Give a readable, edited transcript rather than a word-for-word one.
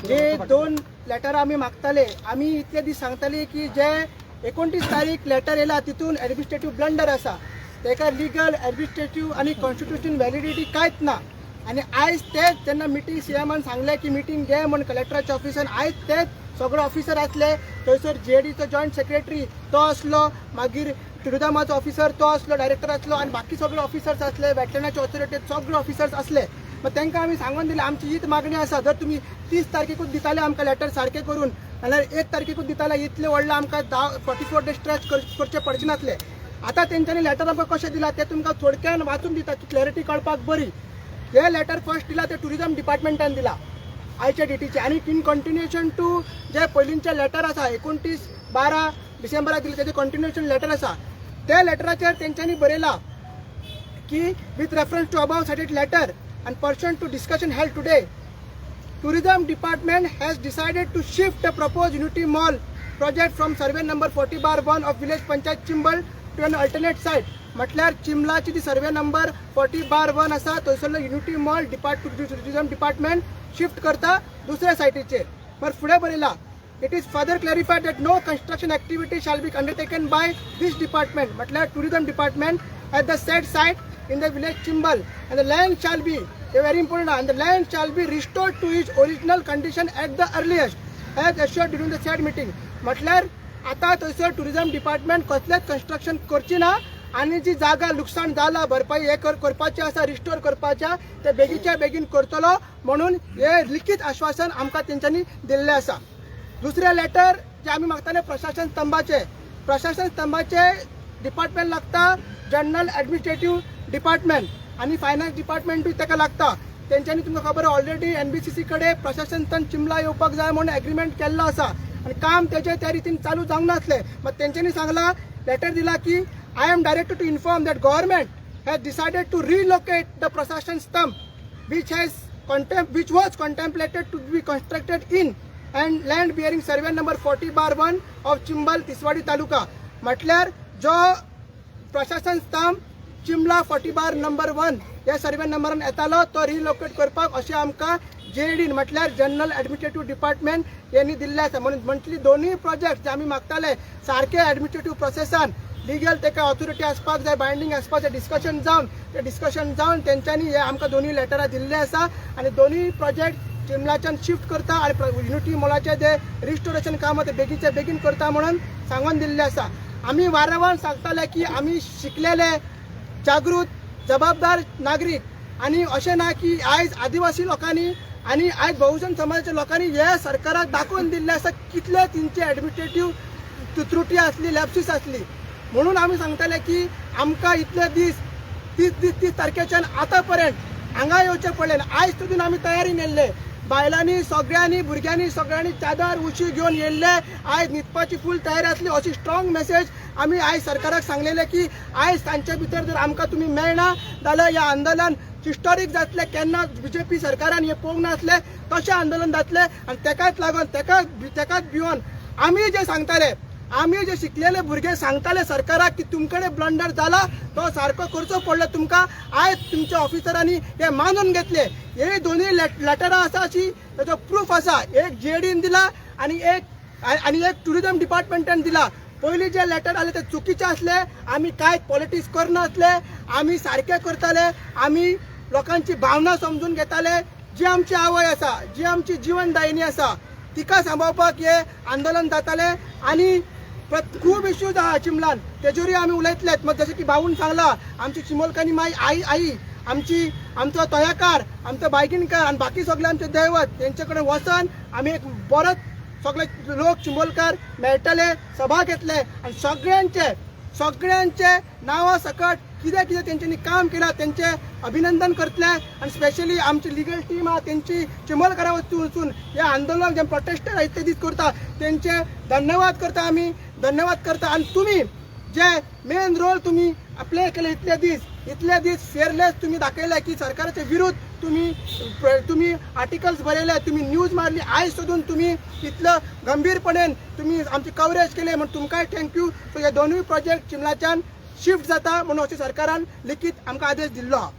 जे दोन लेटर आम्ही मागताले, आम्ही इतले दीस सांगताले की जे 29 तारीख लेटर येला तितून ॲडमिनिस्ट्रेटिव्ह ब्लंडर आसा, तेका लिगल ॲडमिनिस्ट्रेटिव्ह आणि कॉन्स्टिट्यूशन व्हॅलिडिटी कांयच ना. आणि आयज तेच जेन्ना मिटींग सीएमान सांगले की मिटींग घे म्हणून कलेक्टराच्या ऑफिसान, आयज तेच सगळे ऑफिसर आसले. थंयसर जेडीचो जॉयंट सेक्रेटरी तो आसलो, मागीर टुरिझमाचो ऑफिसर तो आसलो, डायरेक्टर आसलो, आणि बाकी सगळे ऑफिसर्स आसले, वेटलनाचे ऑथॉरिटी सगळे ऑफिसर्स आसले. मग तांकां आमी सांगून दिलें आमची हीच मागणी आसा, जर तुमी 30 तारखेकूच दिताले आमकां लेटर सारकें करून, नाल्यार 1 तारखेकूच दिताले इतले व्हडले आमकां 44 डेज स्ट्रेच करचे पडचे नासले. आतां तेंच्यांनी लेटर आमकां कशें दिला तें तुमकां थोडक्यान वाचून दिता की क्लॅरिटी कळपाक बरी. हे लेटर फर्स्ट दिला ते टुरिझम डिपार्टमेंटान दिला आयच्या डेटीचे, आणि इन कंटिन्युएशन टू जे पयलींचे लेटर आसा 29/12 डिसेंबराक दिले तेजे कंटिन्युएशन लेटर आसा. त्या लेटराचेर तेंच्यांनी बरयला की with reference to above cited letter and pursuant to discussion held today, tourism department has decided to shift the proposed unity mall project from survey number 40/1 of village panchayat Chimbal to an alternate site. म्हटल्यार चिंबलाची जी सर्वे number 40/1 आसा थंयसरलो unity mall tourism department shift करता दुसऱ्या सायटीचेर. पर फुडें बरयला it is further clarified that no construction activity shall be undertaken by this department, म्हटल्यार tourism department at the said site in the village Chimbal, and the land shall be very important, and the land shall be restored to its original condition at the earliest as assured during the said meeting. म्हटल्यार आता थंयसर tourism department कसलेच construction करची ना, आणि जी जागा लुकसाण जाला भरपाई हे करपाची आसा, रिस्टोर करपाच्या ते बेगीच्या बेगीन करतलो म्हणून हे लिखित आश्वासन आमकां तेंच्यांनी दिल्लें आसा. दुसरे लेटर जे आमी मागताले प्रशासन स्तंभाचे डिपार्टमेंट लागता जनरल ॲडमिनिस्ट्रेटिव्ह डिपार्टमेंट, आणि फायनान्स डिपार्टमेंटूय ताका लागता. तेंच्यांनी तुमकां खबर ऑलरेडी NBCC कडे प्रशासन स्तंभ चिंबला येवपाक जाय म्हणून एग्रीमेंट केल्लो आसा, आणि काम तेजे त्या रितीन चालू जावंक नासलें. मग तेंच्यांनी सांगला लेटर दिला की I am directed to inform that government has decided to relocate the प्रशासन स्तंभ which was contemplated to be constructed in and land bearing survey number 40/1 of Chimbal Tiswadi तालुका. म्हटल्यार जो प्रशासन स्तंभ चिंबला 40/1 या सर्वे नंबरान येतालो तो रिलोकेट करपाक अशें आमकां जेडीन म्हटल्यार जनरल ॲडमिनिस्ट्रेटिव्ह डिपार्टमेंट यांनी दिल्ले आसा. म्हणून मंथली दोन्ही प्रोजेक्ट जे आमी मागताले सारखे ॲडमिनिस्ट्रेटिव्ह प्रोसेसान लिगल तेका ऑथॉरिटी आसपाक जाय, बायंडींग आसपाक डिस्कशन जावन तेंच्यांनी हे आमकां दोन्ही लेटरां दिल्ले आसा, आणि दोन्ही प्रोजेक्ट चिंबलाच्यान शिफ्ट करता आणि युनिटी मॉलाचे जे रिस्टोरेशन काम ते बेगीचे बेगीन करता म्हणून सांगून दिल्ले आसा. आम्ही वारंवार सांगताले की आम्ही शिकलेले जागृत जबाबदार नागरिक, आणि अशें ना की आयज आदिवासी लोकांनी आणि आयज बहुजन समाजाच्या लोकांनी हे सरकाराक दाखवून दिल्ले आसा कितले तेंचे ॲडमिनिस्ट्रेटिव्ह त्रुटी आसली, लॅप्सीस आसली. म्हणून आमी सांगताले की आमकां इतले दीस 30 तारखेच्यान आतां पर्यंत हांगा येवचें पडलें. आयज सुद्दां आमी तयारीन येयल्ले, बायलांनी सगळ्यांनी भुरग्यांनी सगळ्यांनी चादर उशी घेवन येयल्ले, आयज न्हिदपाची फूल तयारी आसली. अशी स्ट्रॉंग मेसेज आमी आयज सरकाराक सांगलेले की आयज तांचे भितर जर आमकां तुमी मेळना जाल्यार हे आंदोलन हिस्टॉरीक जातलें. केन्ना BJP सरकारान हे पळोवंक नासलें तशें आंदोलन जातलें, आणि तेकाच लागून तेकाच भिवन आमी जे सांगताले, आमी जे शिकलेले भुरगे सांगताले सरकाराक की तुमकडे ब्लंडर जाला तो सारको करचो पडलो तुमकां. आयज तुमच्या ऑफिसरांनी हे मानून घेतले. हे दोन्ही लेटरां आसा अशी ताचो प्रूफ आसा. एक जेडीन दिला आणि एक टुरिझम डिपार्टमेंटान दिला. पयलीं जे लेटर आले ते चुकीचे आसले. आमी कांयच पॉलिटिक्स करनासले, आमी सारके करताले, आमी लोकांची भावना समजून घेताले. जी आमची आवय आसा, जी आमची जीवनदायिनी आसा तिका सांबाळपाक हे आंदोलन जाताले. आणि खूप इश्यूज आहा चिंबलान, तेजेरूय आमी उलयतलेत. मग जशें की भाऊन सांगला आमची चिमोलकानी माई आई आमचो तयाकार, आमचो बायगिणकार आणि बाकी सगळे आमचे दैवत तेंचे कडेन वचून आमी एक परत सगळे लोक चिंबोलकार मेळटले, सभा घेतले, आणि सगळ्यांचे नांवा सकट कितें कितें तेंच्यांनी काम केलां तेंचे अभिनंदन करतले. आणि स्पेशली आमची लिगल टीम आहा तेंची चिंबोलकारा वचून हे आंदोलन जे प्रोटेस्टर इतले दीस करता तेंचे धन्यवाद करता आमी. आणि तुम्ही जे मेन रोल तुम्ही प्ले केले इतले दीस फेअरलेस तुम्ही दाखयले की सरकाराच्या विरुद्ध तुम्ही आर्टिकल्स बरयले, तुम्ही न्यूज मारली. आयज सोडून तुम्ही इतलं गंभीरपणेन तुम्ही आमची कव्हरेज केले म्हणून तुमकांय थँक्यू. सो हे दोनूय प्रोजेक्ट चिंबलाच्यान शिफ्ट जाता म्हणून अशें सरकारान लिखीत आमकां आदेश दिल्लो आहा.